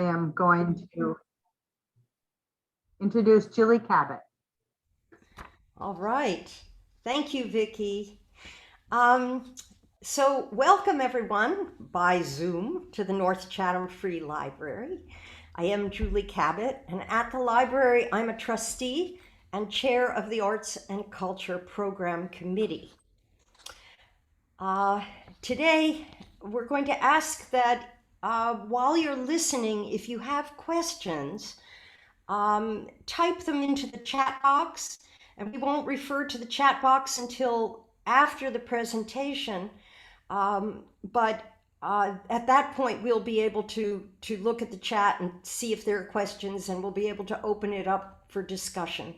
am going to introduce Julie Cabot. All right. Thank you, Vicki. So welcome everyone by Zoom to the North Chatham Free Library. I am Julie Cabot, and at the library, I'm a trustee and chair of the Arts and Culture Program Committee. Today, we're going to ask that while you're listening, if you have questions, type them into the chat box, and we won't refer to the chat box until after the presentation. But at that point, we'll be able to look at the chat and see if there are questions, and we'll be able to open it up for discussion.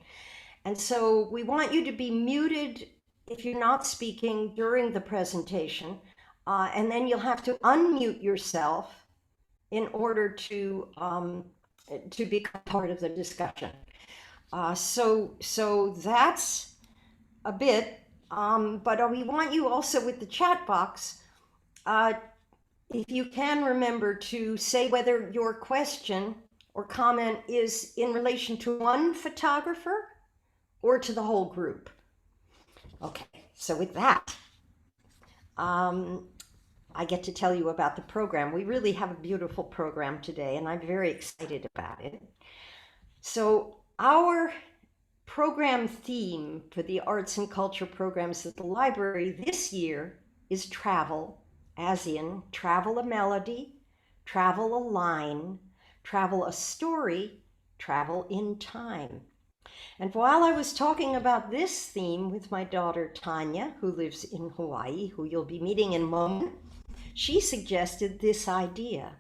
And so we want you to be muted if you're not speaking during the presentation, and then you'll have to unmute yourself in order to become part of the discussion. So that's a bit, but we want you also with the chat box, if you can remember to say whether your question or comment is in relation to one photographer or to the whole group. Okay, so with that, I get to tell you about the program. We really have a beautiful program today, and I'm very excited about it. So our program theme for the arts and culture programs at the library this year is travel, as in travel a melody, travel a line, travel a story, travel in time. And while I was talking about this theme with my daughter Tanya, who lives in Hawaii, who you'll be meeting in a moment, she suggested this idea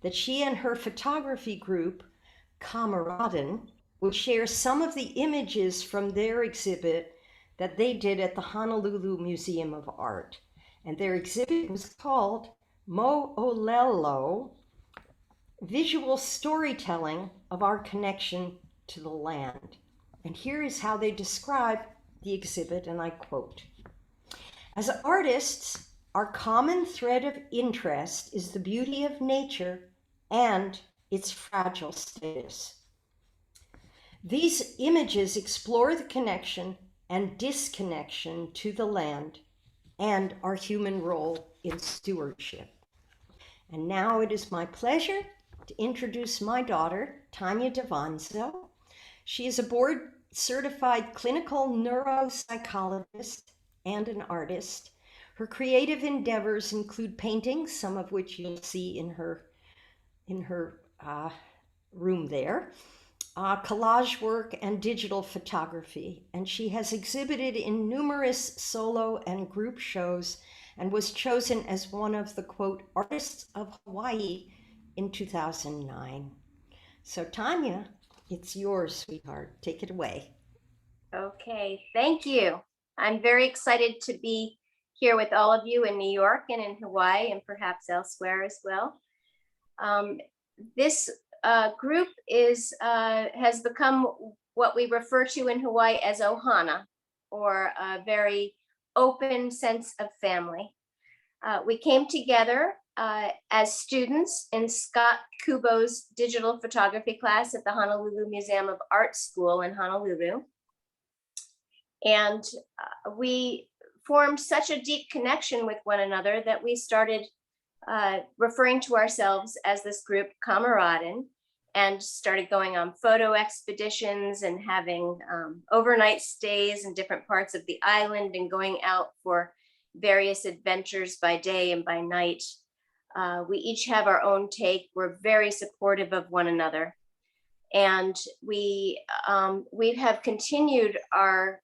that she and her photography group, Kameraden, would share some of the images from their exhibit that they did at the Honolulu Museum of Art. And their exhibit was called Mo'olelo, Visual Storytelling of Our Connection to the Land. And here is how they describe the exhibit, and I quote, "As artists, our common thread of interest is the beauty of nature and its fragile status. These images explore the connection and disconnection to the land and our human role in stewardship." And now it is my pleasure to introduce my daughter, Tanya Davanzo. She is a board-certified clinical neuropsychologist and an artist. Her creative endeavors include painting, some of which you'll see in her room there, collage work, and digital photography. And she has exhibited in numerous solo and group shows and was chosen as one of the, quote, artists of Hawaii in 2009. So Tanya, it's yours, sweetheart. Take it away. Okay, thank you. I'm very excited to be here with all of you in New York and in Hawaii and perhaps elsewhere as well. This group has become what we refer to in Hawaii as ohana, or a very open sense of family. We came together as students in Scott Kubo's digital photography class at the Honolulu Museum of Art School in Honolulu. And we formed such a deep connection with one another that we started referring to ourselves as this group Kameraden, and started going on photo expeditions and having overnight stays in different parts of the island and going out for various adventures by day and by night. We each have our own take. We're very supportive of one another. And we have continued our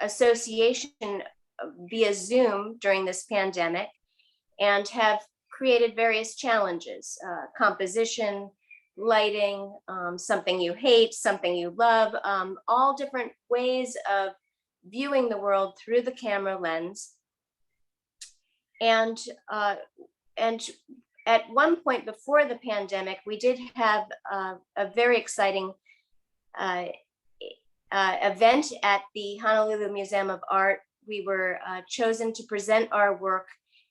association via Zoom during this pandemic and have created various challenges, composition, lighting, something you hate, something you love, all different ways of viewing the world through the camera lens. And at one point before the pandemic, we did have a very exciting event at the Honolulu Museum of Art. We were chosen to present our work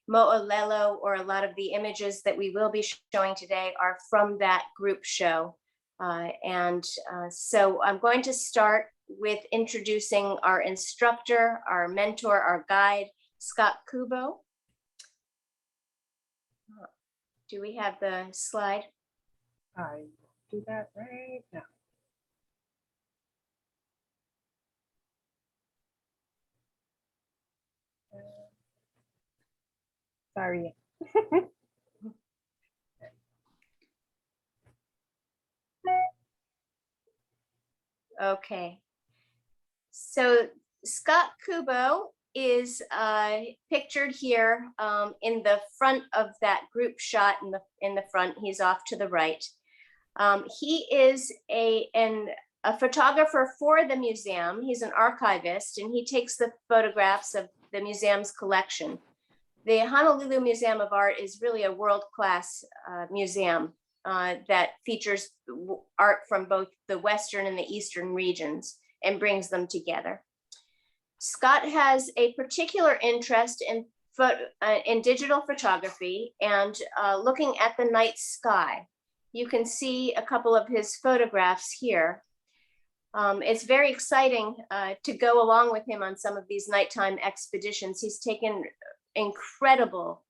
mo'olelo, or a lot of the images that we will be showing today are from that group show. So I'm going to start with introducing our instructor, our mentor, our guide, Scott Kubo. Do we have the slide? I do that right now. Sorry. Okay. So Scott Kubo is pictured here in the front of that group shot in the front. He's off to the right. He is a photographer for the museum. He's an archivist, and he takes the photographs of the museum's collection. The Honolulu Museum of Art is really a world-class museum that features art from both the Western and the Eastern regions and brings them together. Scott has a particular interest in digital photography and looking at the night sky. You can see a couple of his photographs here. It's very exciting to go along with him on some of these nighttime expeditions. He's taken incredible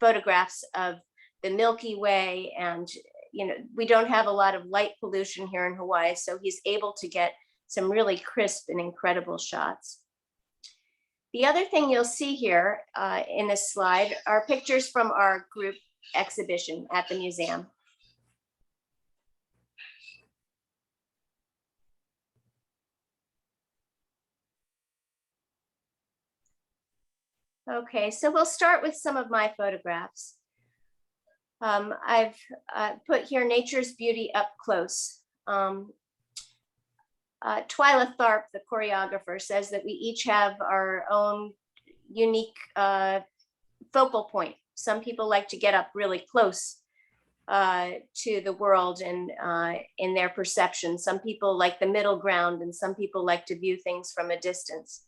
photographs of the Milky Way, and we don't have a lot of light pollution here in Hawaii, so he's able to get some really crisp and incredible shots. The other thing you'll see here in this slide are pictures from our group exhibition at the museum. Okay, so we'll start with some of my photographs. I've put here nature's beauty up close. Twyla Tharp, the choreographer, says that we each have our own unique focal point. Some people like to get up really close to the world and in their perception. Some people like the middle ground, and some people like to view things from a distance.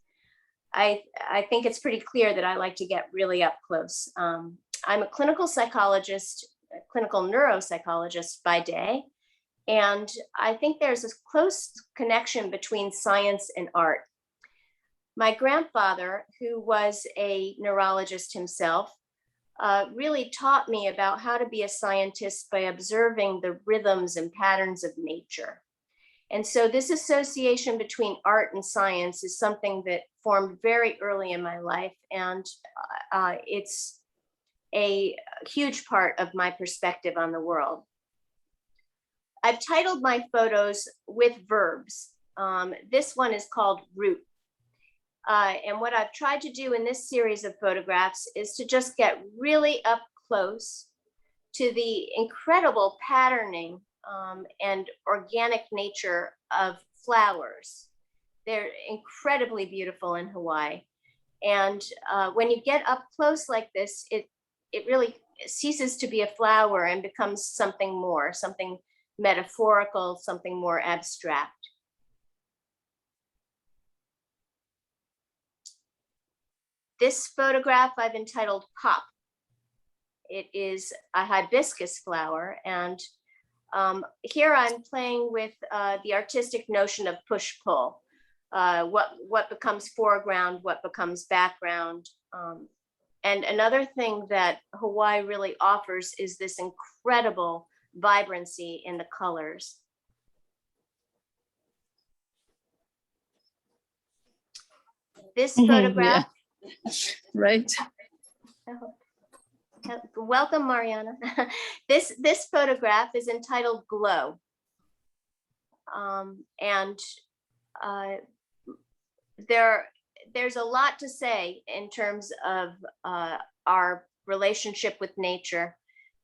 I think it's pretty clear that I like to get really up close. I'm a clinical psychologist, a clinical neuropsychologist by day, and I think there's a close connection between science and art. My grandfather, who was a neurologist himself, really taught me about how to be a scientist by observing the rhythms and patterns of nature. And so this association between art and science is something that formed very early in my life, and it's a huge part of my perspective on the world. I've titled my photos with verbs. This one is called root. And what I've tried to do in this series of photographs is to just get really up close to the incredible patterning and organic nature of flowers. They're incredibly beautiful in Hawaii. And when you get up close like this, it really ceases to be a flower and becomes something more, something metaphorical, something more abstract. This photograph I've entitled Pop. It is a hibiscus flower, and here I'm playing with the artistic notion of push-pull. What becomes foreground, what becomes background. And another thing that Hawaii really offers is this incredible vibrancy in the colors. This photograph. Yeah. Right. Welcome, Mariana. This photograph is entitled Glow. There's a lot to say in terms of our relationship with nature,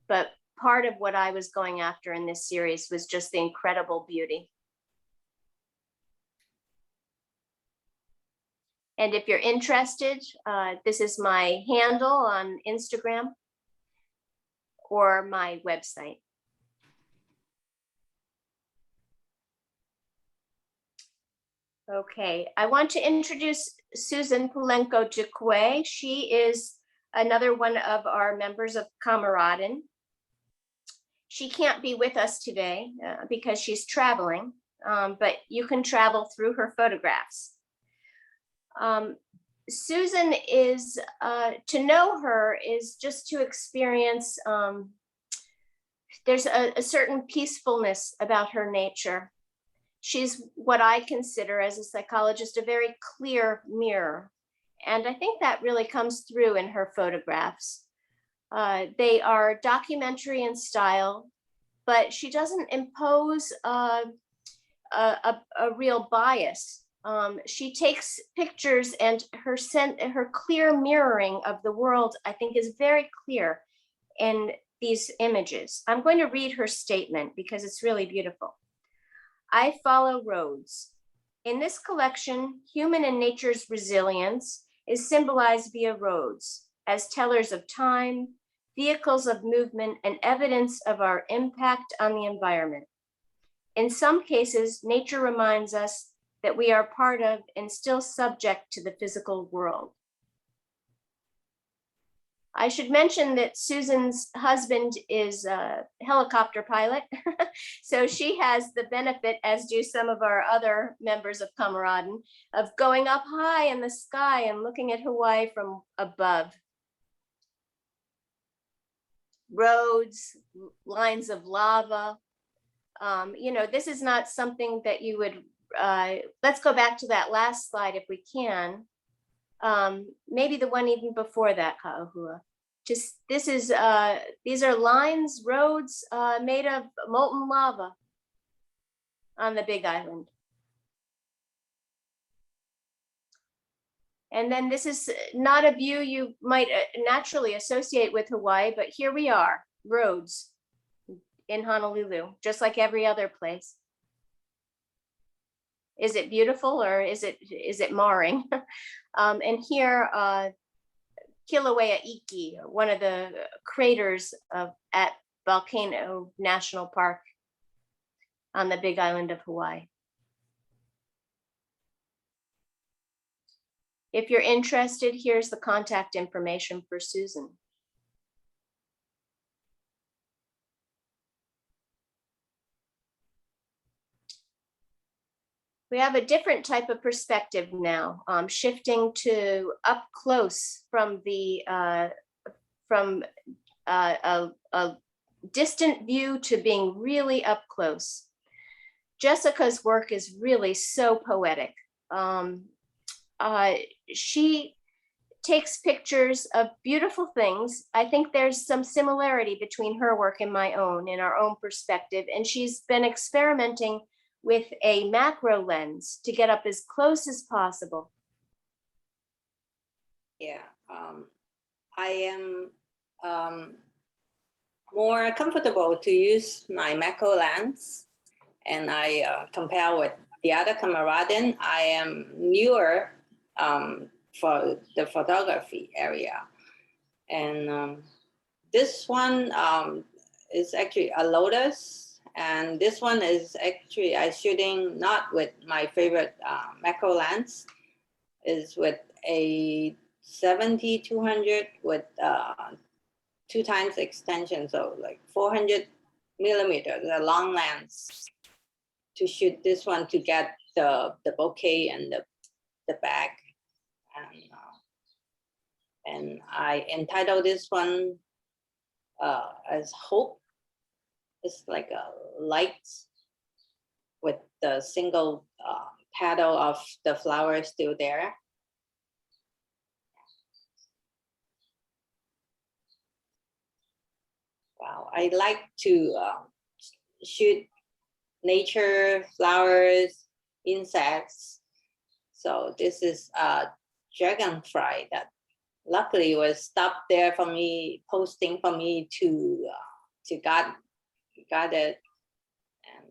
but part of what I was going after in this series was just the incredible beauty. And if you're interested, this is my handle on Instagram or my website. Okay, I want to introduce Susan Pulenko Jukwe. She is another one of our members of Kameraden. She can't be with us today because she's traveling, but you can travel through her photographs. Susan is, to know her is just to experience, there's a certain peacefulness about her nature. She's what I consider as a psychologist, a very clear mirror. And I think that really comes through in her photographs. They are documentary in style, but she doesn't impose a real bias. She takes pictures, and her clear mirroring of the world, I think, is very clear in these images. I'm going to read her statement because it's really beautiful. I follow roads. In this collection, human and nature's resilience is symbolized via roads as tellers of time, vehicles of movement, and evidence of our impact on the environment. In some cases, nature reminds us that we are part of and still subject to the physical world. I should mention that Susan's husband is a helicopter pilot, so she has the benefit, as do some of our other members of Kameraden, of going up high in the sky and looking at Hawaii from above. Roads, lines of lava. You know, this is not something that you would, let's go back to that last slide if we can. Maybe the one even before that, Ka'ahua. Just, this is, these are lines, roads made of molten lava on the Big Island. And then this is not a view you might naturally associate with Hawaii, but here we are, roads in Honolulu, just like every other place. Is it beautiful or is it marring? And here, Kilauea Iki, one of the craters at Volcano National Park on the Big Island of Hawaii. If you're interested, here's the contact information for Susan. We have a different type of perspective now, shifting to up close from the a distant view to being really up close. Jessica's work is really so poetic. She takes pictures of beautiful things. I think there's some similarity between her work and my own in our own perspective, and she's been experimenting with a macro lens to get up as close as possible. Yeah, I am more comfortable to use my macro lens, and I compare with the other Kameraden. I am newer for the photography area, and this one is actually a lotus. And this one is actually I shooting not with my favorite macro lens, is with a 70-200 with 2 times extension, so like 400 millimeters, a long lens to shoot this one to get the bokeh and the back. And I entitled this one as Hope. It's like a light with the single petal of the flower still there. Wow, I like to shoot nature, flowers, insects. So this is a dragonfly that luckily was stopped there for me, posting for me to got it. And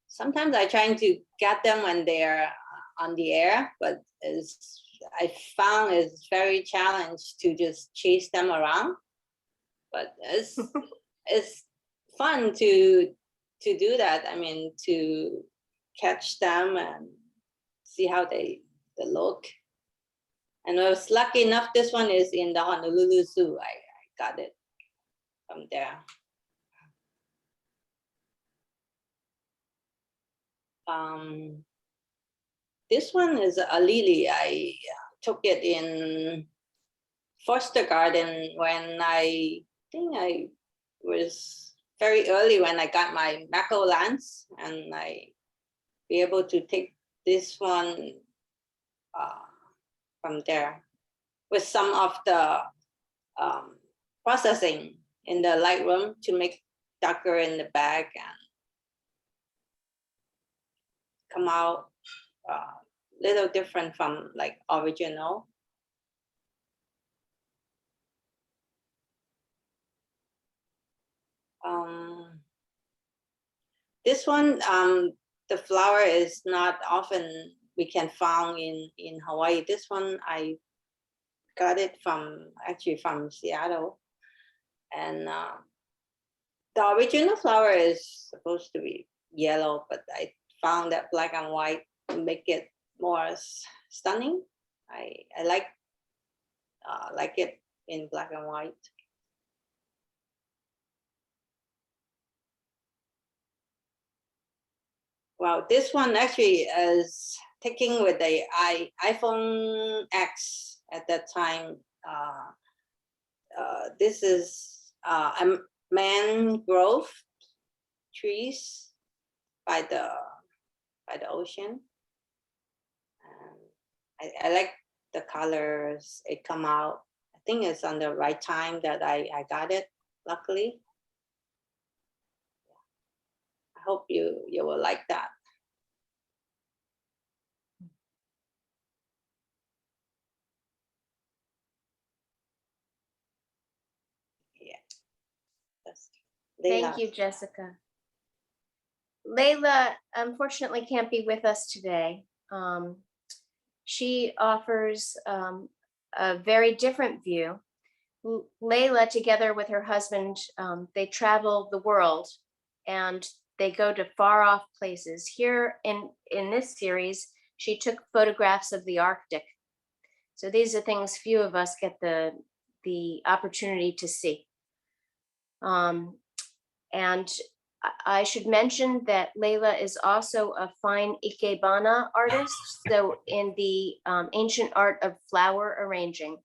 sometimes I try to get them when they're on the air, but I found it's very challenged to just chase them around. But it's fun to do that. I mean, to catch them and see how they look. And I was lucky enough, this one is in the Honolulu Zoo. I got it from there. This one is a lily. I took it in foster garden when I think I was very early when I got my macro lance, and I be able to take this one from there with some of the processing in the Lightroom to make darker in the bag and come out little different from like original. This one, the flower is not often we can found in Hawaii. This one I got it from actually from Seattle, and the original flower is supposed to be yellow, but I found that black and white to make it more stunning. I like it in black and white. Well, this one actually is taking with the iPhone X at that time. This is a mangrove trees by the ocean. And I like the colors. It come out. I think it's on the right time that I got it. Luckily. I hope you will like that. Yeah. Thank you, Jessica. Layla unfortunately can't be with us today. She offers a very different view. Layla, together with her husband, they travel the world and they go to far off places. Here in this series, she took photographs of the Arctic. So these are things few of us get the opportunity to see. And I should mention that Layla is also a fine ikebana artist, so in the ancient art of flower arranging.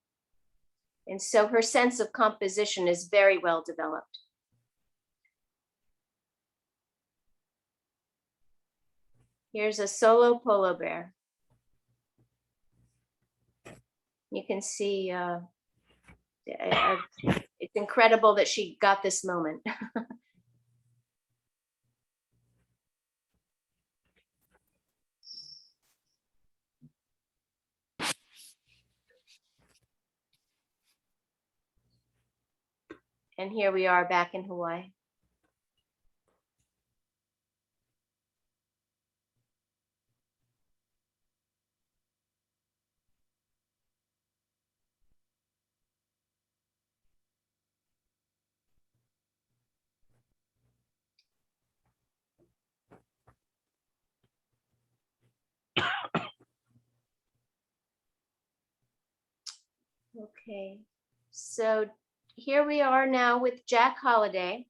And so her sense of composition is very well developed. Here's a solo polar bear. You can see it's incredible that she got this moment. And here we are back in Hawaii. Okay, so here we are now with Jack Holliday.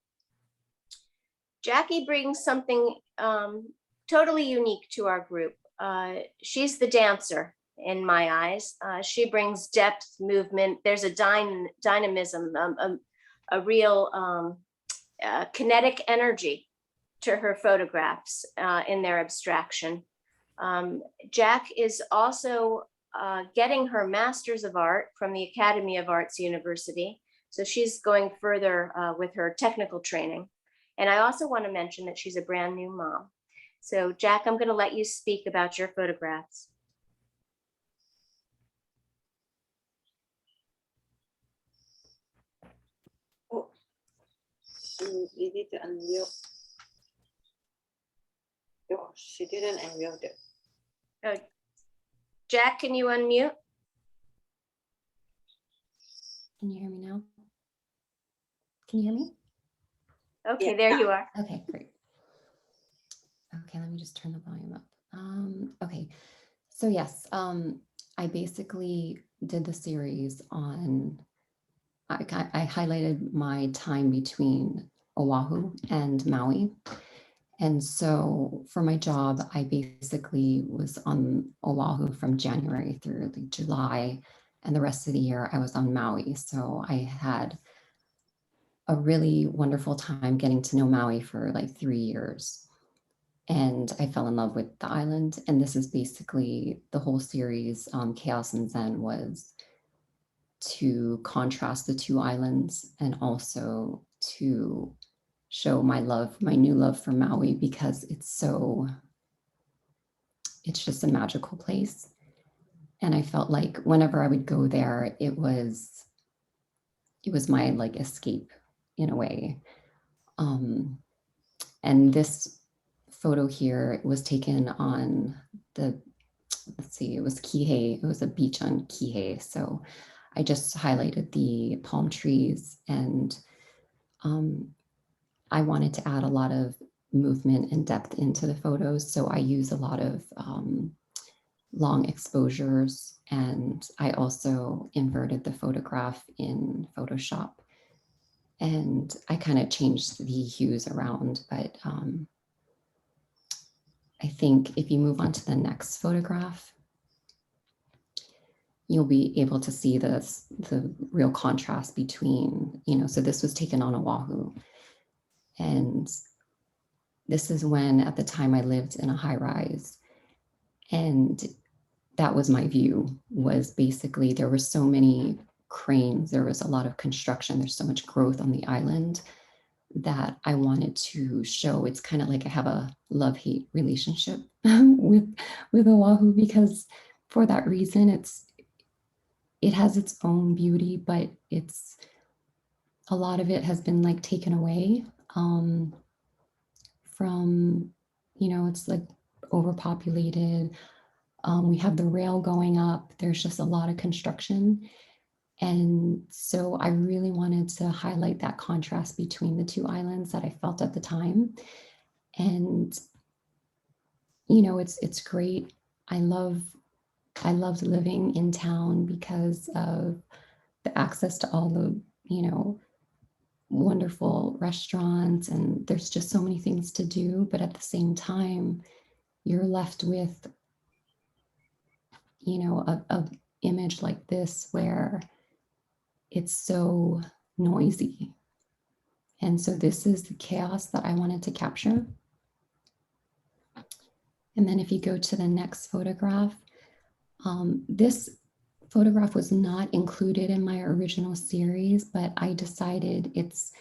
Jackie brings something totally unique to our group. She's the dancer in my eyes. She brings depth, movement. There's a dynamism, a real kinetic energy to her photographs in their abstraction. Jack is also getting her Master's of Art from the Academy of Arts University. So she's going further with her technical training. And I also want to mention that she's a brand new mom. So Jack, I'm going to let you speak about your photographs. Oh, you need to unmute. Oh, she didn't unmute it. Oh, Jack, can you unmute? Can you hear me now? Can you hear me? Okay, Yeah. there you are. Okay, great. Okay, let me just turn the volume up. Okay, so yes, I basically did the series on, I highlighted my time between Oahu and Maui. And so for my job, I basically was on Oahu from January through like July, and the rest of the year I was on Maui. So I had a really wonderful time getting to know Maui for like 3 years. And I fell in love with the island. And this is basically the whole series, Chaos and Zen, was to contrast the two islands and also to show my love, my new love for Maui, because it's just a magical place. And I felt like whenever I would go there, it was my like escape in a way. And this photo here was taken on the, let's see, it was Kihei. It was a beach on Kihei. So I just highlighted the palm trees, and I wanted to add a lot of movement and depth into the photos. So I use a lot of long exposures, and I also inverted the photograph in Photoshop, and I kind of changed the hues around. But I think if you move on to the next photograph, you'll be able to see the real contrast between, so this was taken on Oahu. And this is when, at the time, I lived in a high rise. And that was my view, was basically there were so many cranes, there was a lot of construction, there's so much growth on the island that I wanted to show. It's kind of like I have a love-hate relationship with Oahu, because for that reason, it has its own beauty, but a lot of it has been like taken away from, it's like overpopulated. We have the rail going up. There's just a lot of construction. And so I really wanted to highlight that contrast between the two islands that I felt at the time. And, it's great. I loved living in town because of the access to all the, wonderful restaurants, and there's just so many things to do. But at the same time, you're left with, a image like this where it's so noisy. And so this is the chaos that I wanted to capture. And then if you go to the next photograph, this photograph was not included in my original series, but I decided it's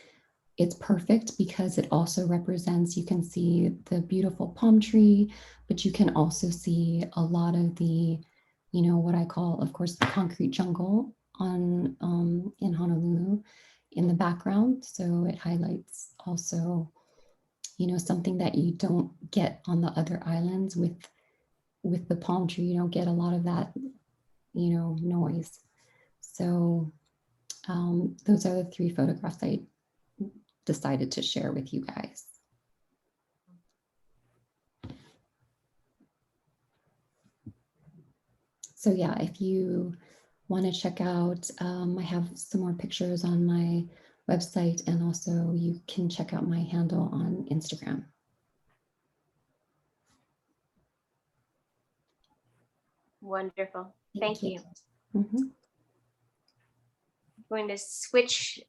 perfect because it also represents, you can see the beautiful palm tree, but you can also see a lot of the, what I call, of course, the concrete jungle in Honolulu in the background. So it highlights also, something that you don't get on the other islands with the palm tree. You don't get a lot of that, noise. So those are the 3 photographs I decided to share with you guys. So yeah, if you want to check out, I have some more pictures on my website, and also you can check out my handle on Instagram. Wonderful. Thank you. Mm-hmm. I'm going to switch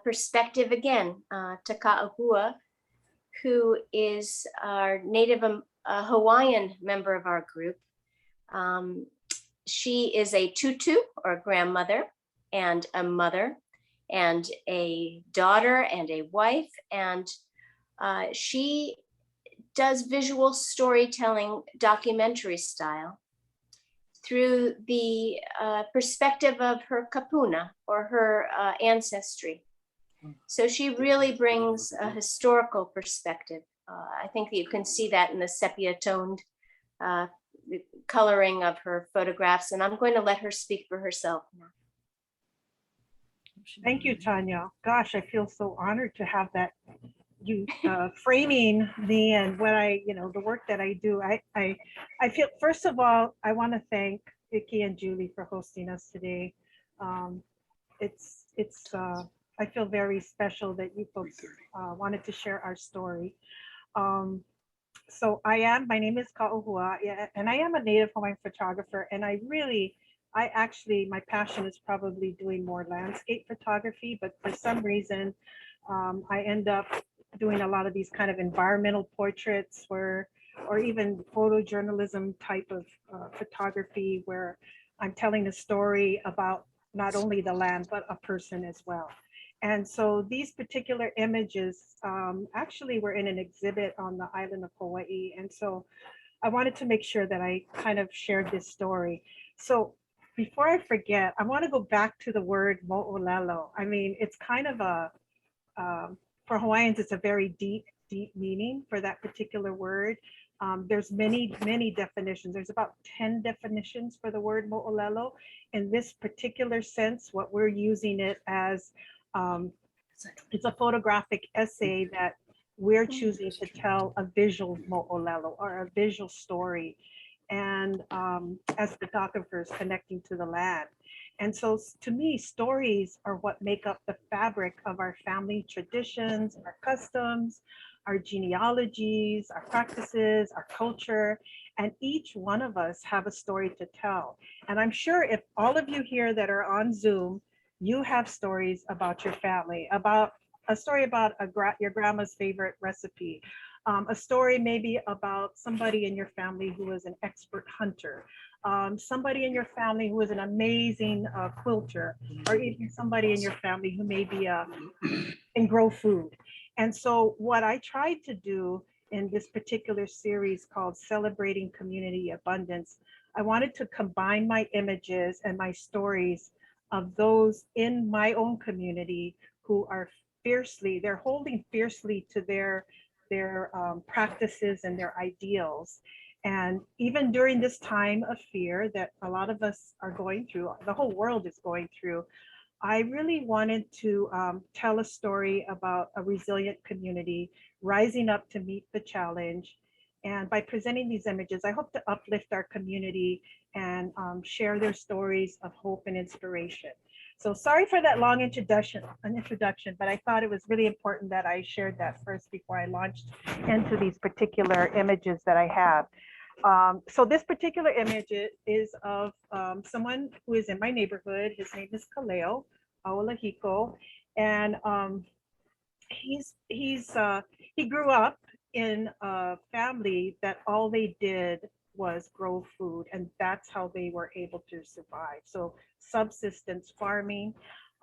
perspective again to Ka'ahua, who is our native Hawaiian member of our group. She is a tutu, or grandmother, and a mother, and a daughter, and a wife, and she does visual storytelling, documentary style, through the perspective of her kapuna, or her ancestry. So she really brings a historical perspective. I think that you can see that in the sepia toned coloring of her photographs, and I'm going to let her speak for herself now. Thank you, Tanya. Gosh, I feel so honored to have that, you framing me and what the work that I do. I feel, first of all, I want to thank Vicky and Julie for hosting us today. I feel very special that you folks wanted to share our story. Um, my name is Ka'uhua, yeah, and I am a native Hawaiian photographer. And my passion is probably doing more landscape photography, but for some reason, I end up doing a lot of these kind of environmental portraits or even photojournalism type of photography where I'm telling a story about not only the land, but a person as well. And so these particular images actually were in an exhibit on the island of Hawaii. And so I wanted to make sure that I kind of shared this story. So before I forget, I want to go back to the word mo'olelo. I mean, it's kind of for Hawaiians, it's a very deep, deep meaning for that particular word. There's many, many definitions. There's about 10 definitions for the word mo'olelo. In this particular sense, what we're using it as, it's a photographic essay that we're choosing to tell a visual mo'olelo or a visual story. And as photographers connecting to the land. And so to me, stories are what make up the fabric of our family traditions, our customs, our genealogies, our practices, our culture, and each one of us have a story to tell. And I'm sure if all of you here that are on Zoom, you have stories about your family, about a story about your grandma's favorite recipe, a story maybe about somebody in your family who is an expert hunter, somebody in your family who is an amazing quilter, or even somebody in your family who may be and grow food. And so what I tried to do in this particular series called Celebrating Community Abundance, I wanted to combine my images and my stories of those in my own community who are they're holding fiercely to their practices and their ideals. And even during this time of fear that a lot of us are going through, the whole world is going through, I really wanted to tell a story about a resilient community rising up to meet the challenge. And by presenting these images, I hope to uplift our community and share their stories of hope and inspiration. So sorry for that long introduction, but I thought it was really important that I shared that first before I launched into these particular images that I have. So this particular image is of someone who is in my neighborhood. His name is Kaleo Aolahiko, and he grew up in a family that all they did was grow food, and that's how they were able to survive. So subsistence farming,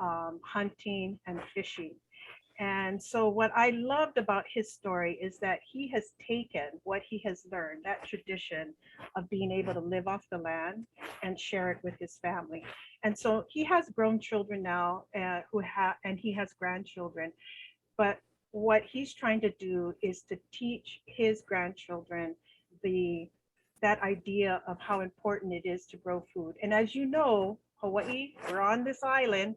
hunting, and fishing. And so what I loved about his story is that he has taken what he has learned, that tradition of being able to live off the land and share it with his family. And so he has grown children now and he has grandchildren. But what he's trying to do is to teach his grandchildren that idea of how important it is to grow food. And as you know, Hawaii, we're on this island,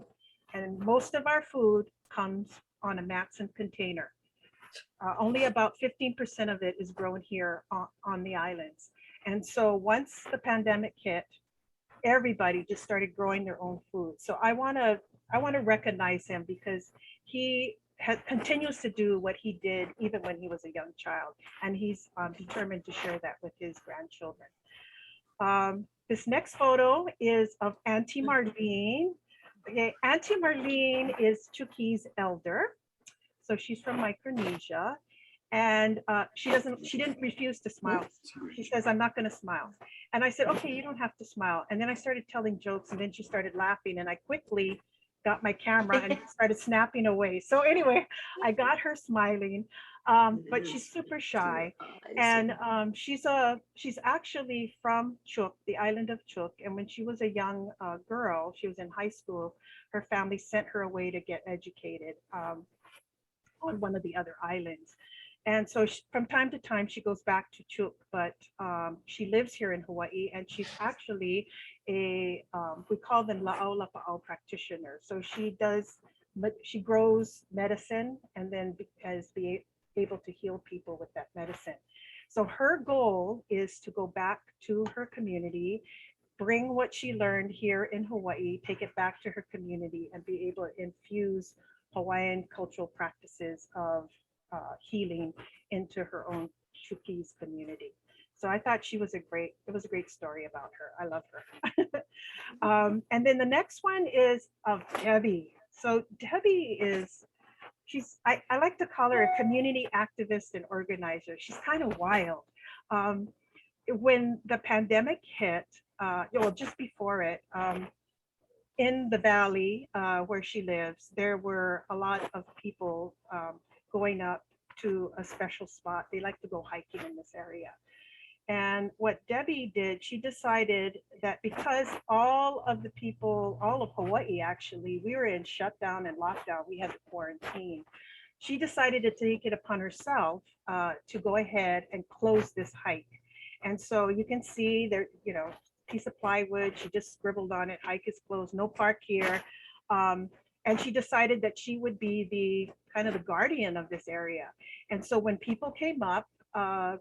and most of our food comes on a Matson container. Only about 15% of it is grown here on the islands. And so once the pandemic hit, everybody just started growing their own food. So I want to recognize him because he continues to do what he did even when he was a young child, and he's determined to share that with his grandchildren. This next photo is of Auntie Marlene. Okay, Auntie Marlene is Chuki's elder, so she's from Micronesia, and she didn't refuse to smile. She says, "I'm not going to smile," and I said, "Okay, you don't have to smile." And then I started telling jokes, and then she started laughing, and I quickly got my camera and started snapping away. So anyway, I got her smiling, but she's super shy, and she's actually from Chuuk, the island of Chuuk. And when she was a young girl, she was in high school, her family sent her away to get educated on one of the other islands. And so from time to time, she goes back to Chuuk, but she lives here in Hawaii, and she's actually we call them la'au lapa'au practitioner. So she grows medicine and then be able to heal people with that medicine. So her goal is to go back to her community bring what she learned here in Hawaii, take it back to her community, and be able to infuse Hawaiian cultural practices of healing into her own Chuukese community. So I thought it was a great story about her. I love her. And then the next one is of Debbie. So Debbie I like to call her a community activist and organizer. She's kind of wild. When the pandemic hit, well, just before it, in the valley where she lives, there were a lot of people going up to a special spot. They like to go hiking in this area. And what Debbie did, she decided that because all of the people, all of Hawaii actually, we were in shutdown and lockdown, we had to quarantine. She decided to take it upon herself to go ahead and close this hike. And so you can see there, piece of plywood, she just scribbled on it, hike is closed, no park here. And she decided that she would be the kind of the guardian of this area. And so when people came up,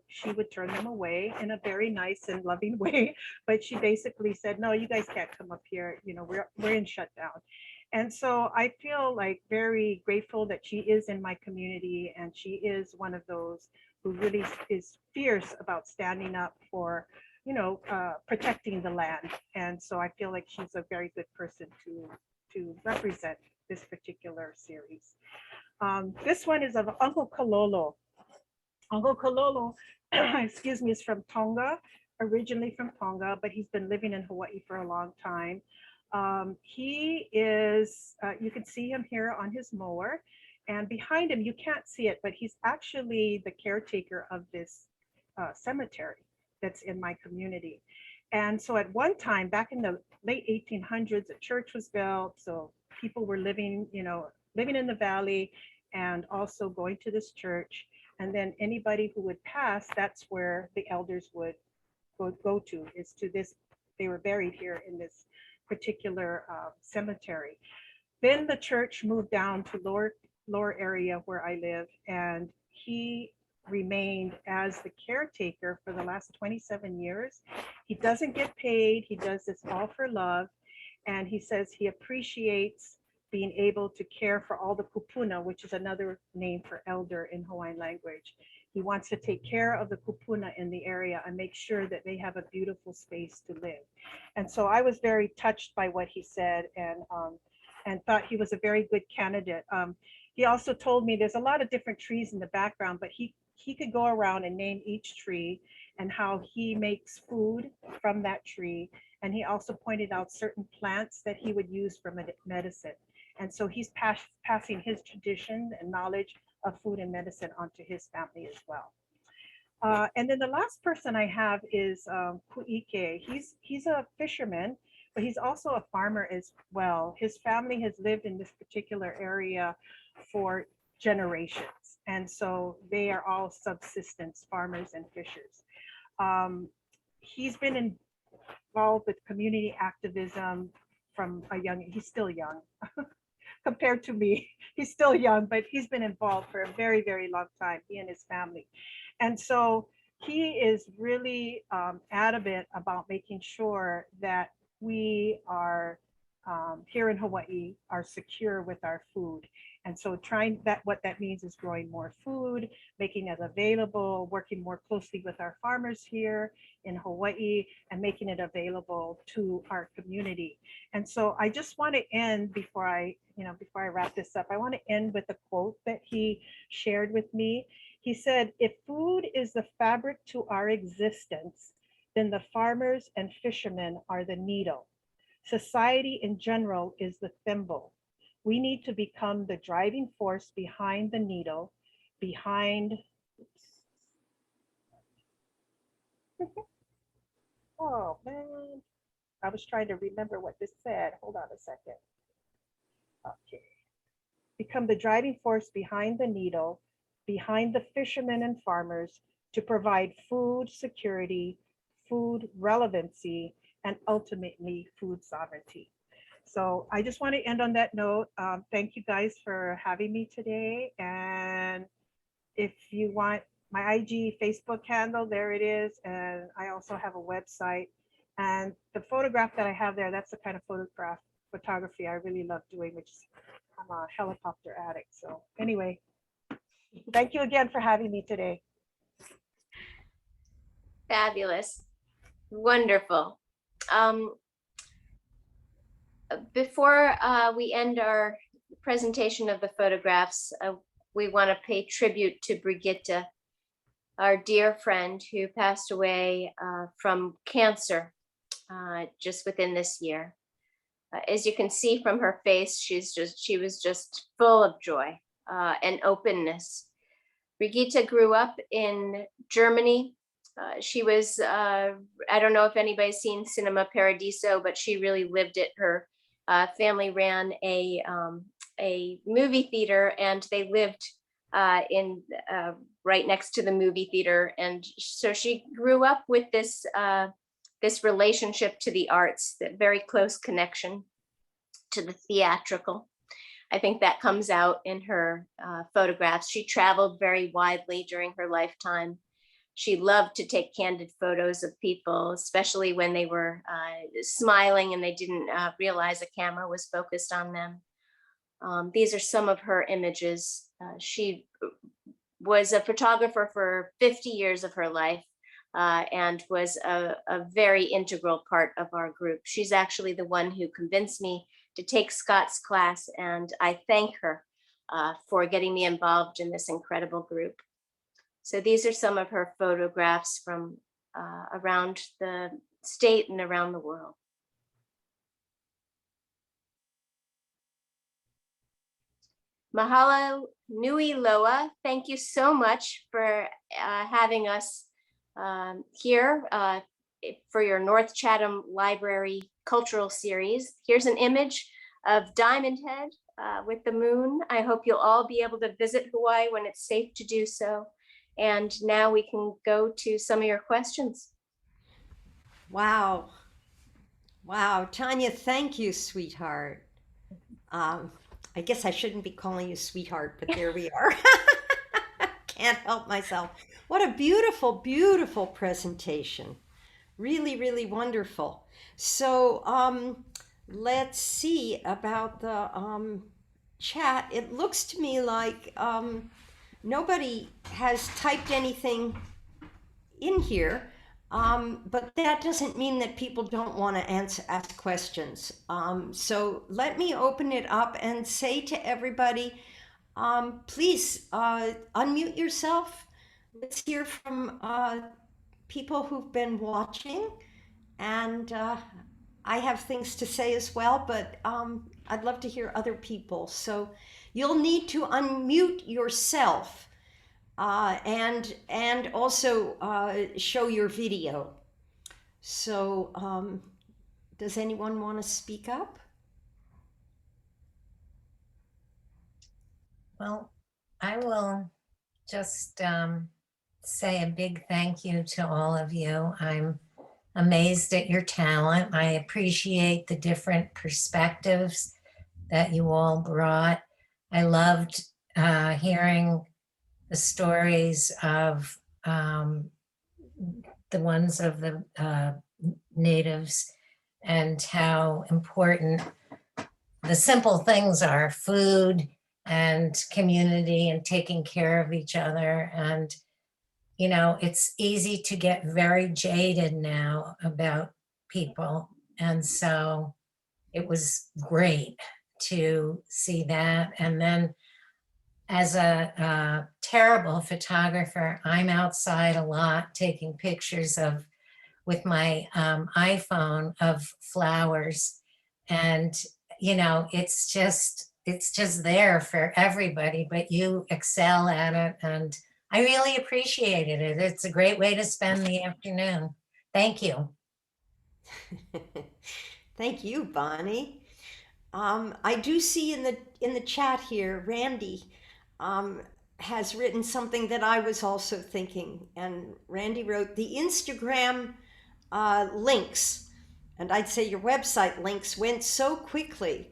she would turn them away in a very nice and loving way. But she basically said, no, you guys can't come up here. We're in shutdown. And so I feel like very grateful that she is in my community, and she is one of those who really is fierce about standing up for, protecting the land. And so I feel like she's a very good person to represent this particular series. This one is of Uncle Kalolo. Uncle Kalolo, excuse me, is from Tonga, originally from Tonga, but he's been living in Hawaii for a long time. He is, you can see him here on his mower, and behind him, you can't see it, but he's actually the caretaker of this cemetery that's in my community. And so at one time, back in the late 1800s, a church was built. So people were living in the valley and also going to this church. And then anybody who would pass, that's where the elders would go to, is to this, they were buried here in this particular cemetery. Then the church moved down to lower area where I live, and he remained as the caretaker for the last 27 years. He doesn't get paid. He does this all for love. And he says he appreciates being able to care for all the kupuna, which is another name for elder in Hawaiian language. He wants to take care of the kupuna in the area and make sure that they have a beautiful space to live. And so I was very touched by what he said, and thought he was a very good candidate. He also told me there's a lot of different trees in the background, but he could go around and name each tree and how he makes food from that tree. And he also pointed out certain plants that he would use for medicine. And so he's passing his tradition and knowledge of food and medicine onto his family as well. And then the last person I have is Ku'ike. He's a fisherman, but he's also a farmer as well. His family has lived in this particular area for generations. And so they are all subsistence farmers and fishers. He's been involved with community activism from he's still young compared to me. He's still young, but he's been involved for a very, very long time, he and his family. And so he is really adamant about making sure that we are here in Hawaii are secure with our food. And so what that means is growing more food, making it available, working more closely with our farmers here in Hawaii, and making it available to our community. And so I just want to end before I wrap this up, I want to end with a quote that he shared with me. He said, "If food is the fabric to our existence, then the farmers and fishermen are the needle. Society in general is the thimble. We need to become the driving force behind the needle, oh man, I was trying to remember what this said. Hold on a second. Okay. Become the driving force behind the needle, behind the fishermen and farmers to provide food security, food relevancy, and ultimately food sovereignty." So I just want to end on that note. Thank you guys for having me today. And if you want my IG, Facebook handle, there it is. And I also have a website. And the photograph that I have there, that's the kind of photography I really love doing, which is I'm a helicopter addict. So anyway, thank you again for having me today. Fabulous. Wonderful. Before we end our presentation of the photographs, we want to pay tribute to Brigitte, our dear friend who passed away from cancer just within this year. As you can see from her face, she was just full of joy and openness. Brigitte grew up in Germany. She was, I don't know if anybody's seen Cinema Paradiso, but she really lived it. Her family ran a movie theater, and they lived in right next to the movie theater. And so she grew up with this relationship to the arts, that very close connection to the theatrical. I think that comes out in her photographs. She traveled very widely during her lifetime. She loved to take candid photos of people, especially when they were smiling and they didn't realize a camera was focused on them. These are some of her images. She was a photographer for 50 years of her life and was a very integral part of our group. She's actually the one who convinced me to take Scott's class, and I thank her for getting me involved in this incredible group. So these are some of her photographs from around the state and around the world. Mahalo nui loa. Thank you so much for having us here for your North Chatham Library Cultural Series. Here's an image of Diamond Head with the moon. I hope you'll all be able to visit Hawaii when it's safe to do so. And now we can go to some of your questions. Wow. Wow. Tanya, thank you, sweetheart. I guess I shouldn't be calling you sweetheart, but there we are. Can't help myself. What a beautiful, beautiful presentation. Really, really wonderful. So let's see about the chat. It looks to me like nobody has typed anything in here, but that doesn't mean that people don't want to ask questions. So let me open it up and say to everybody, please unmute yourself. Let's hear from people who've been watching, and I have things to say as well, but I'd love to hear other people. So you'll need to unmute yourself and also show your video. So does anyone want to speak up? Well, I will just say a big thank you to all of you. I'm amazed at your talent. I appreciate the different perspectives that you all brought. I loved hearing the stories of the ones of the natives and how important the simple things are: food and community and taking care of each other. And you know, it's easy to get very jaded now about people. And so it was great to see that. And then as a terrible photographer, I'm outside a lot taking pictures with my iPhone of flowers. And, you know, it's just there for everybody, but you excel at it. And I really appreciated it. It's a great way to spend the afternoon. Thank you. Thank you, Bonnie. I do see in the chat here, Randy has written something that I was also thinking, and Randy wrote the Instagram links, and I'd say your website links went so quickly.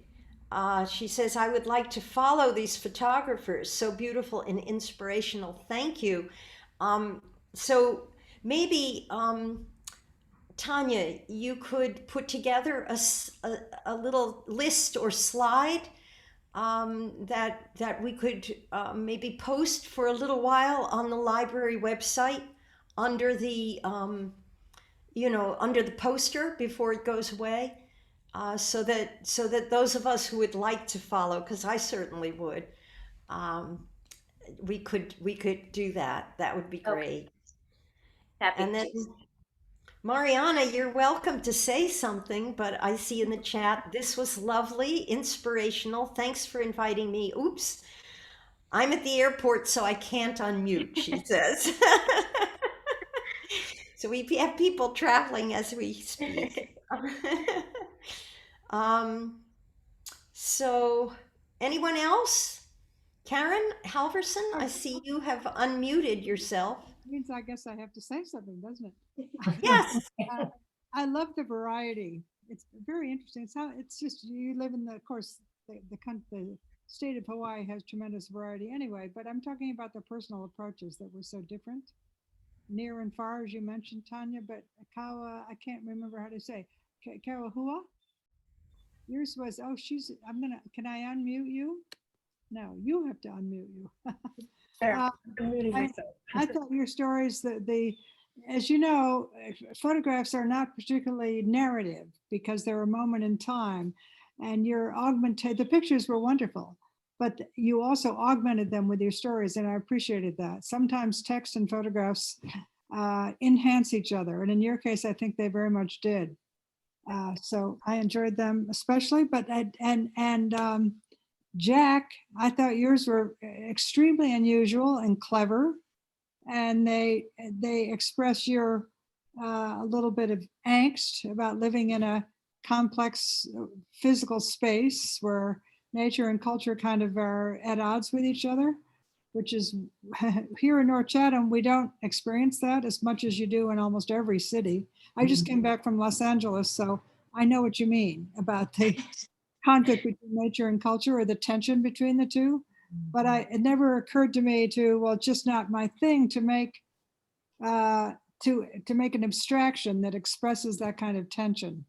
She says, I would like to follow these photographers. So beautiful and inspirational. Thank you. So maybe Tanya, you could put together a little list or slide that we could maybe post for a little while on the library website under the under the poster before it goes away, so that those of us who would like to follow, because I certainly would, we could do that. That would be Okay. great. Happy And then to. Mariana, you're welcome to say something, but I see in the chat, this was lovely, inspirational. Thanks for inviting me. Oops, I'm at the airport, so I can't unmute, she says. So we have people traveling as we speak. So anyone else? Karen Halverson, I see you have unmuted yourself. Means I guess I have to say something, doesn't it? Yes. I love the variety. It's very interesting. It's just you live in of course, the state of Hawaii has tremendous variety anyway. But I'm talking about the personal approaches that were so different, near and far, as you mentioned, Tanya. But Kawa, I can't remember how to say. Kawahua. Yours was Can I unmute you? No, you have to unmute you. There, Uh, I'm muting I- myself. I thought your stories, as you know, photographs are not particularly narrative because they're a moment in time, and the pictures were wonderful, but you also augmented them with your stories, and I appreciated that. Sometimes text and photographs enhance each other, and in your case, I think they very much did. So I enjoyed them especially, but Jack, I thought yours were extremely unusual and clever, and they express your a little bit of angst about living in a complex physical space where nature and culture kind of are at odds with each other, which is here in North Chatham, we don't experience that as much as you do in almost every city. I just came back from Los Angeles, so I know what you mean about the conflict between nature and culture, or the tension between the two. But it never occurred to me just not my thing to make an abstraction that expresses that kind of tension.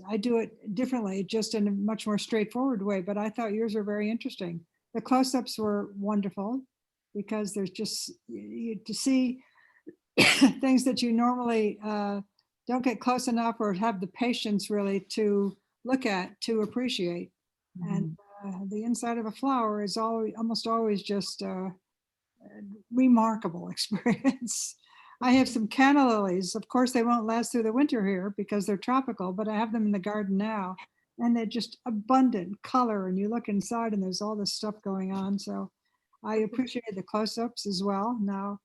I do it differently, just in a much more straightforward way, but I thought yours were very interesting. The close-ups were wonderful because there's just to see things that you normally don't get close enough or have the patience really to look at, to appreciate. And the inside of a flower is almost always just a remarkable experience. I have some canna lilies. Of course, they won't last through the winter here because they're tropical, but I have them in the garden now, and they're just abundant color. And you look inside and there's all this stuff going on. So I appreciate the close-ups as well. Now,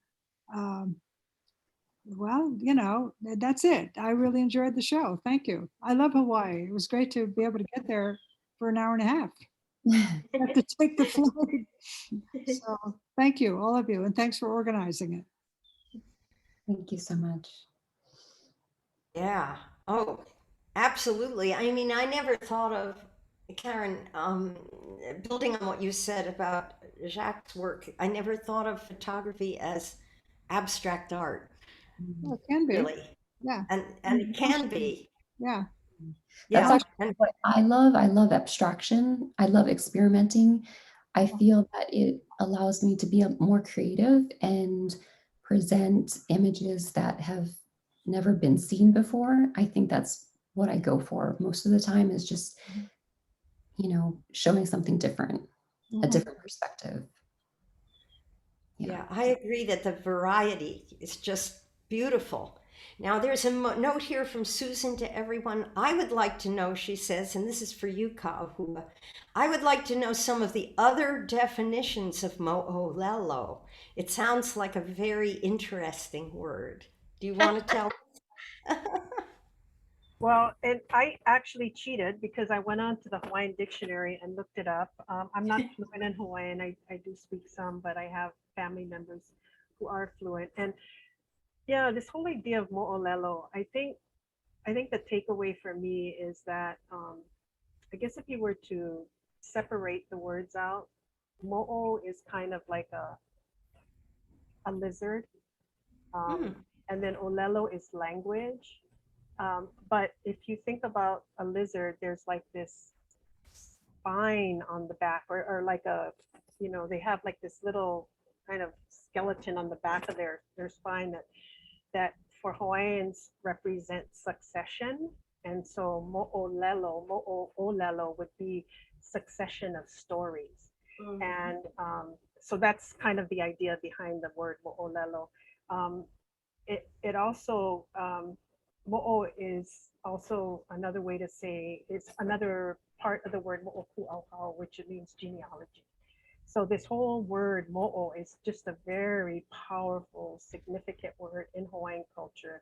that's it. I really enjoyed the show. Thank you. I love Hawaii. It was great to be able to get there for an hour and a half. I have to take the flight. So thank you, all of you, and thanks for organizing it. Thank you so much. Yeah. Oh, absolutely. I mean, I never thought of, Karen, building on what you said about Jacques' work, I never thought of photography as abstract art, Well, it can be. really. Yeah. And it can be. Yeah. That's Yeah. actually what I love. I love abstraction. I love experimenting. I feel that it allows me to be more creative and present images that have never been seen before. I think that's what I go for most of the time, is just, showing something different, a different perspective. Yeah, I agree that the variety is just beautiful. Now, there's a note here from Susan to everyone. I would like to know, she says, and this is for you, Ka'ahua, I would like to know some of the other definitions of mo'olelo. It sounds like a very interesting word. Do you want to tell? Well, and I actually cheated because I went on to the Hawaiian dictionary and looked it up. I'm not fluent in Hawaiian. I do speak some, but I have family members who are fluent. And yeah, this whole idea of mo'olelo, I think the takeaway for me is that I guess if you were to separate the words out, mo'o is kind of like a lizard. And then olelo is language. But if you think about a lizard, there's like this spine on the back, or like a, you know, they have like this little kind of skeleton on the back of their spine that for Hawaiians represents succession. And so mo'olelo would be succession of stories. And so that's kind of the idea behind the word mo'olelo. It also, mo'o is also another way to say, it's another part of the word mo'oku'auhau, which means genealogy. So this whole word mo'o is just a very powerful, significant word in Hawaiian culture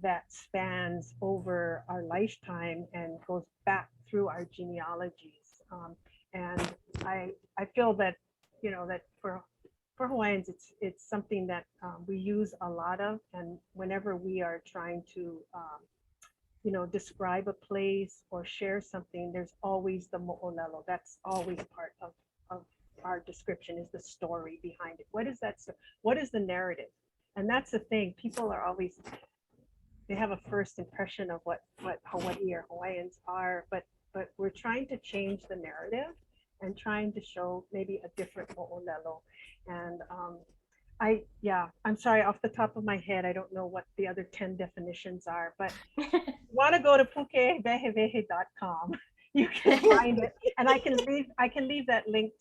that spans over our lifetime and goes back through our genealogies. And I feel that, you know, that for Hawaiians, it's something that we use a lot of, and whenever we are trying to, you know, describe a place or share something, there's always the mo'olelo. That's always part of our description, is the story behind it. What is that? What is the narrative? And that's the thing. People are always, they have a first impression of what Hawaii or Hawaiians are, but we're trying to change the narrative and trying to show maybe a different mo'olelo. And I'm sorry, off the top of my head, I don't know what the other 10 definitions are, but want to go to pukewehewehe.com. You can find it, and I can leave that link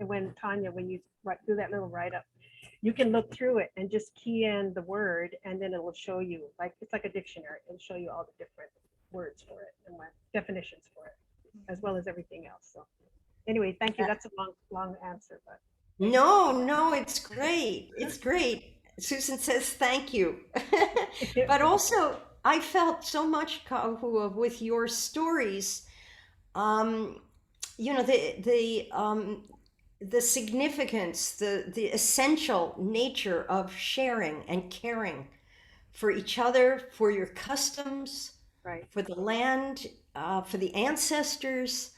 when Tanya, when you do that little write-up, you can look through it and just key in the word, and then it will show you, like, it's like a dictionary. It'll show you all the different words for it and definitions for it, as well as everything else. So anyway, thank you. That's a long answer, but No, it's great. It's great. Susan says thank you. But also, I felt so much, Ka'ahua, with your stories. You know, the significance, the essential nature of sharing and caring for each other, for your customs, right, for the land, for the ancestors.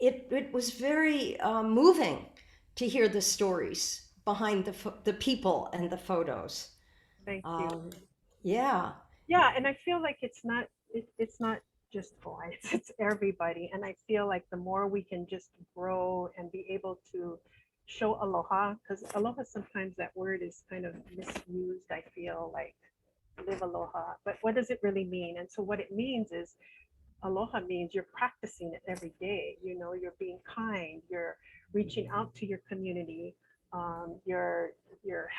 It was very moving to hear the stories behind the people and the photos. thank you. Yeah. Yeah, and I feel like it's not just Hawaii, it's everybody. And I feel like the more we can just grow and be able to show aloha, because aloha, sometimes that word is kind of misused. I feel like, live aloha, but what does it really mean? And so what it means is, aloha means you're practicing it every day. You know, you're being kind, you're reaching out to your community, you're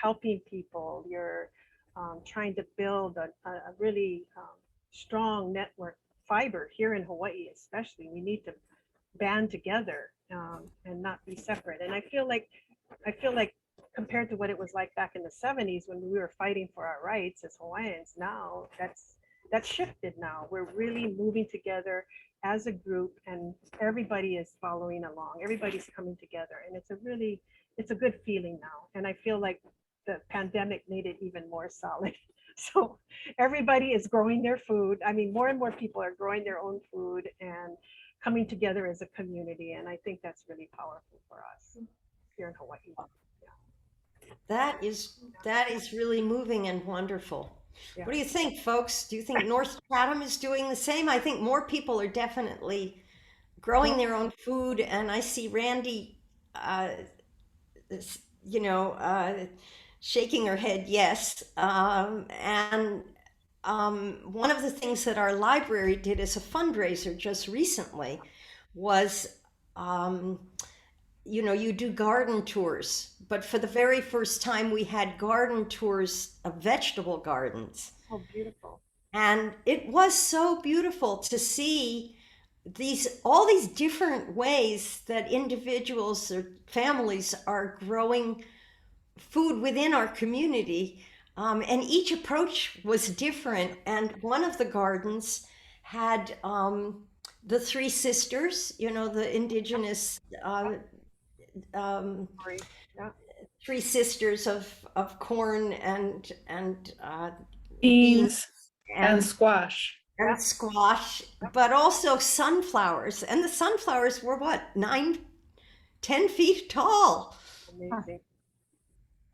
helping people, you're trying to build a really strong network fiber here in Hawaii. Especially, we need to band together and not be separate. And I feel like compared to what it was like back in the 70s when we were fighting for our rights as Hawaiians, now that's shifted. Now we're really moving together as a group, and everybody is following along, everybody's coming together, and it's a good feeling now. And I feel like the pandemic made it even more solid. So everybody is growing their food. I mean, more and more people are growing their own food and coming together as a community, and I think that's really powerful for us here in Hawaii. That is really moving and wonderful. Yeah. What do you think, folks? Do you think North Chatham is doing the same? I think more people are definitely growing their own food, and I see Randy, shaking her head yes. And one of the things that our library did as a fundraiser just recently was, you do garden tours, but for the very first time we had garden tours of vegetable gardens. Oh, beautiful. And it was so beautiful to see all these different ways that individuals or families are growing food within our community. And each approach was different. And one of the gardens had the three sisters, the indigenous three sisters of corn and Beans and squash. and squash, but also sunflowers. And the sunflowers were what, 9-10 feet tall. Amazing.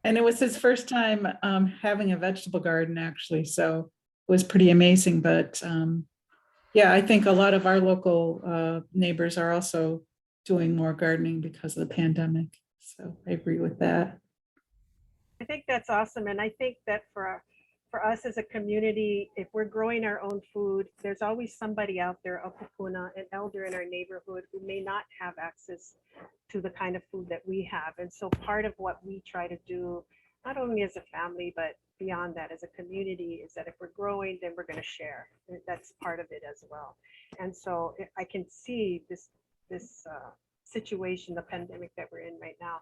And it was his first time having a vegetable garden, actually. So it was pretty amazing. But yeah, I think a lot of our local neighbors are also doing more gardening because of the pandemic. So I agree with that. I think that's awesome. And I think that for us as a community, if we're growing our own food, there's always somebody out there, a kupuna, an elder in our neighborhood who may not have access to the kind of food that we have. And so part of what we try to do, not only as a family, but beyond that as a community, is that if we're growing, then we're going to share. That's part of it as well. And so I can see this situation, the pandemic that we're in right now,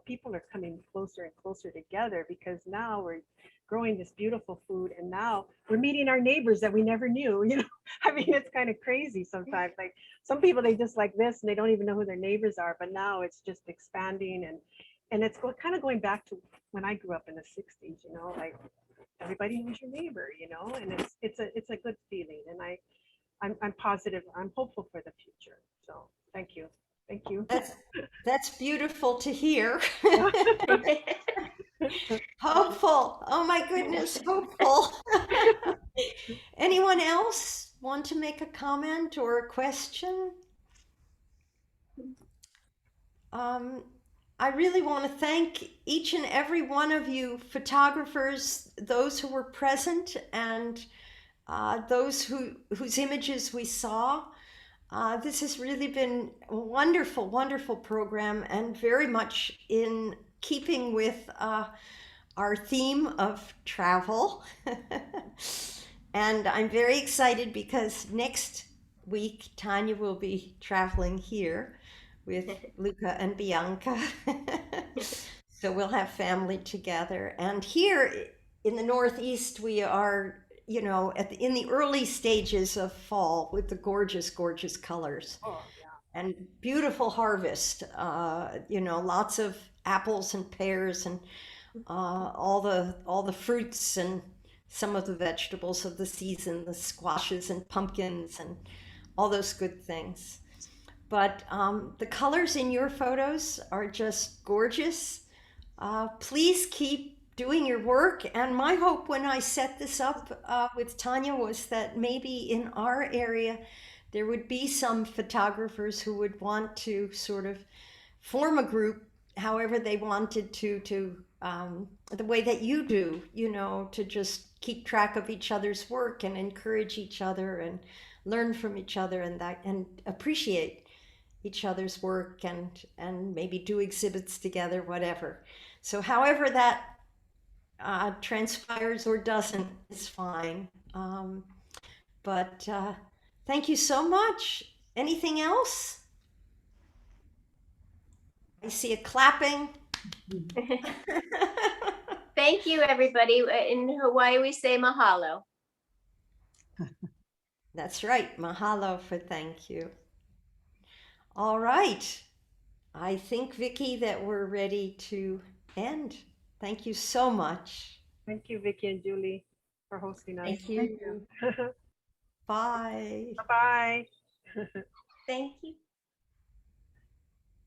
people are coming closer and closer together because now we're growing this beautiful food, and now we're meeting our neighbors that we never knew. I mean, it's kind of crazy sometimes. Like some people, they just like this and they don't even know who their neighbors are, but now it's just expanding, and it's kind of going back to when I grew up in the 60s, like everybody knows your neighbor, and it's a good feeling. And I'm positive, I'm hopeful for the future. So thank you. Thank you. That's beautiful to hear. Hopeful. Oh my goodness, hopeful. Anyone else want to make a comment or a question? I really want to thank each and every one of you photographers, those who were present and those whose images we saw. This has really been a wonderful, wonderful program, and very much in keeping with our theme of travel. And I'm very excited because next week Tanya will be traveling here with Luca and Bianca. So we'll have family together. And here in the Northeast, we are, in the early stages of fall with the gorgeous, gorgeous colors. Oh, yeah. And beautiful harvest. Lots of apples and pears and all the fruits and some of the vegetables of the season, the squashes and pumpkins and all those good things. But the colors in your photos are just gorgeous. Please keep doing your work. And my hope when I set this up with Tanya was that maybe in our area, there would be some photographers who would want to sort of form a group, however they wanted to the way that you do, to just keep track of each other's work and encourage each other and learn from each other and appreciate each other's work and maybe do exhibits together, whatever. So however that transpires or doesn't is fine. But thank you so much. Anything else? I see a clapping. Thank you, everybody. In Hawaii, we say mahalo. That's right. Mahalo for thank you. All right. I think, Vicki, that we're ready to end. Thank you so much. Thank you, Vicki and Julie, for hosting us. Thank you. Bye. Bye-bye. Thank you.